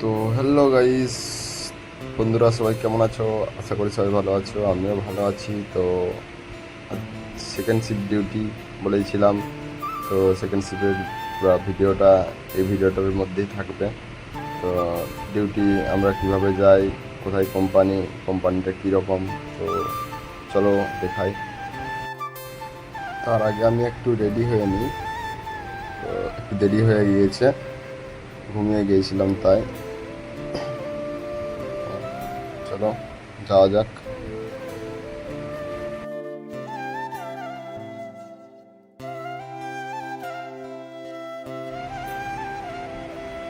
তো hello guys, বন্ধুরা সবাই কেমন আছো? আশা করি সবাই ভালো আছো, আমিও ভালো আছি। তো সেকেন্ড শিফট ডিউটি বলেছিলাম, তো সেকেন্ড শিফটের পুরো ভিডিওটা এই ভিডিওটার মধ্যেই থাকবে। তো ডিউটি আমরা কিভাবে যাই, কোথায় কোম্পানিটা কীরকম, তো চলো দেখাই। তার আগে আমি একটু রেডি হয়ে নিই, তো একটু দেরি হয়ে গিয়েছে, ঘুমিয়ে গিয়েছিলাম তাই। চলো যাওয়া যাক।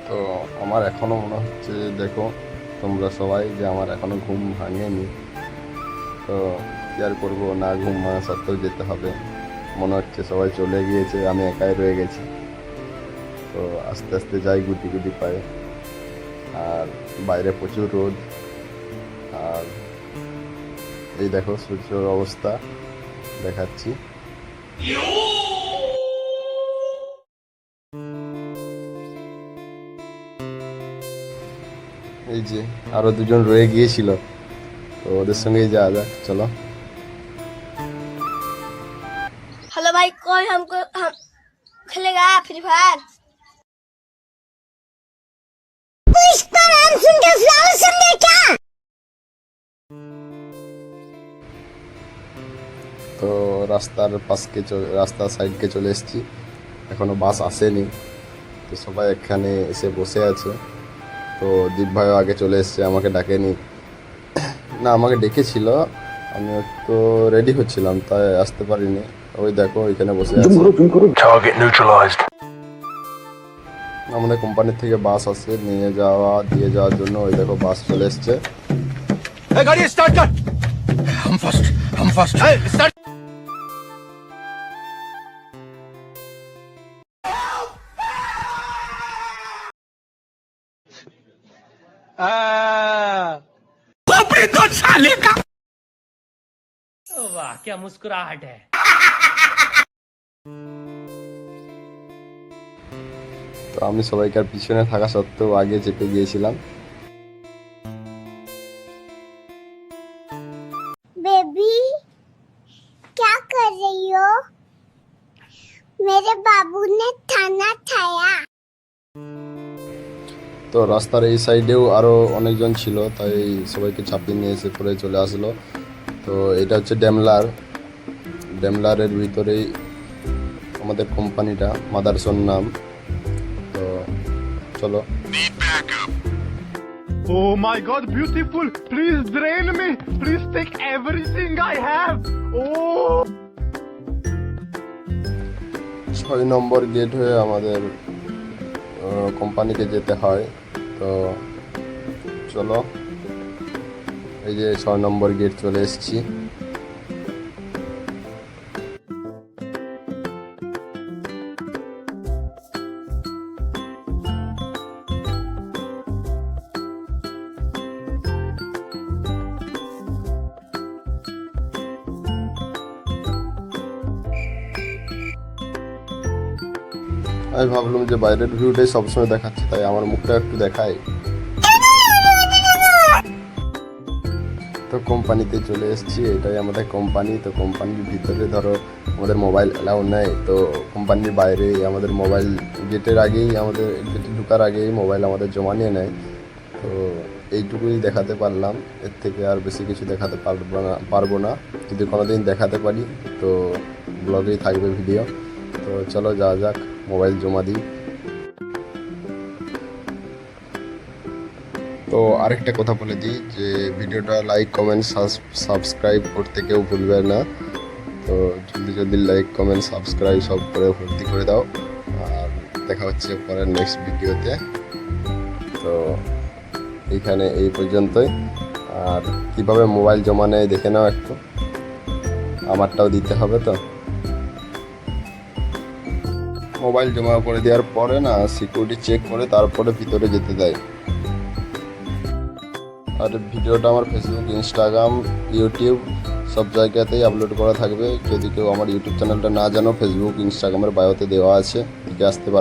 তো আমার এখনও মনে হচ্ছে, দেখো তোমরা সবাই, যে আমার এখনও ঘুম ভাঙেনি। তো কি আর করবো, না ঘুম ভাঙা সত্ত্বেও যেতে হবে। মনে হচ্ছে সবাই চলে গিয়েছে, আমি একাই রয়ে গেছি। তো আস্তে আস্তে যাই গুটি গুটি পায়ে। আর বাইরে প্রচুর রোদ, আর এই দেখো সূর্যের অবস্থা দেখাচ্ছি। এই যে আরো দুজন রয়ে গিয়েছিল, তো ওদের সঙ্গেই যাওয়া যাক, চলো। हेलो भाई, कोई हम खेलेगा फ्री फायर? तो इसका नाम सुन के फ्लावर समझे क्या? তো রাস্তার সাইডকে চলে এসেছি, এখনো বাস আসেনি। তো সবাই এখানে এসে বসে আছে। তো দীপ ভাইও আগে চলে এসছে, আমাকে ডাকেনি, না আমাকে ডেকেছিল, আমি তো রেডি হচ্ছিলাম তাই আসতে পারিনি। ওই দেখো এখানে বসে আছে। আমাদের কোম্পানির থেকে বাস আসে দিয়ে যাওয়ার জন্য। ওই দেখো বাস চলে এসছে। गाड़ी स्टार्ट कर। हम फर्स्ट स्टार्ट। तो साले का वाह क्या मुस्कुराहट है। তো আমি সবাইকার পিছনে থাকা সত্ত্বেও আগে চেপে গিয়েছিলাম। बेबी क्या कर रही हो? मेरे बाबू ने खाना खाया। তো রাস্তার এই সাইডেও আরও অনেকজন ছিল, তাই সবাইকে চাপিয়ে নিয়ে এসে পরে চলে আসলো। তো এটা হচ্ছে ডেমলারের ভিতরেই আমাদের কোম্পানিটা, মাদারসন নাম। তো চলো। Oh my God, beautiful! Please drain me. Please take everything I have. Oh. 6 নম্বর গেট হয়ে আমাদের কোম্পানিকে যেতে হয়। তো চলো, এই যে 6 নম্বর গেট চলে এসেছি। আমি ভাবলাম যে বাইরের ভিউটাই সবসময় দেখাচ্ছে, তাই আমার মুখটা একটু দেখাই। তো কোম্পানিতে চলে এসেছি, এটাই আমাদের কোম্পানি। তো কোম্পানির ভিতরে ধরো আমাদের মোবাইল অ্যালাউ নেই। তো কোম্পানির বাইরে আমাদের মোবাইল গেটে ঢোকার আগেই মোবাইল আমাদের জমা নিয়ে নেয়। তো এইটুকুই দেখাতে পারলাম, এর থেকে আর বেশি কিছু দেখাতে পারবো না। যদি কোনোদিন দেখাতে পারি তো ব্লগেই থাকবে ভিডিও। তো চলো যাওয়া যাক, মোবাইল জমা দিই। তো আরেকটা কথা বলে দিই, যে ভিডিওটা লাইক কমেন্ট সাবস্ক্রাইব করতে কেউ ভুলবে না। তো জলদি লাইক কমেন্ট সাবস্ক্রাইব সব করে ভর্তি করে দাও। আর দেখা হচ্ছে পরের নেক্সট ভিডিওতে। তো এইখানে এই পর্যন্তই। আর কিভাবে মোবাইল জমা নেয় দেখে নাও একটু, আমারটাও দিতে হবে। তো মোবাইল জমা করে দেওয়ার পরে না, সিকিউরিটি চেক করে তারপরে ভিতরে যেতে দেয়। আর ভিডিওটা আমার ফেসবুক, ইনস্টাগ্রাম, ইউটিউব সব জায়গাতেই আপলোড করা থাকবে। যদি কেউ আমার ইউটিউব চ্যানেলটা না জানো, ফেসবুক ইনস্টাগ্রামের বায়োতে দেওয়া আছে, দেখে আসতে পারো।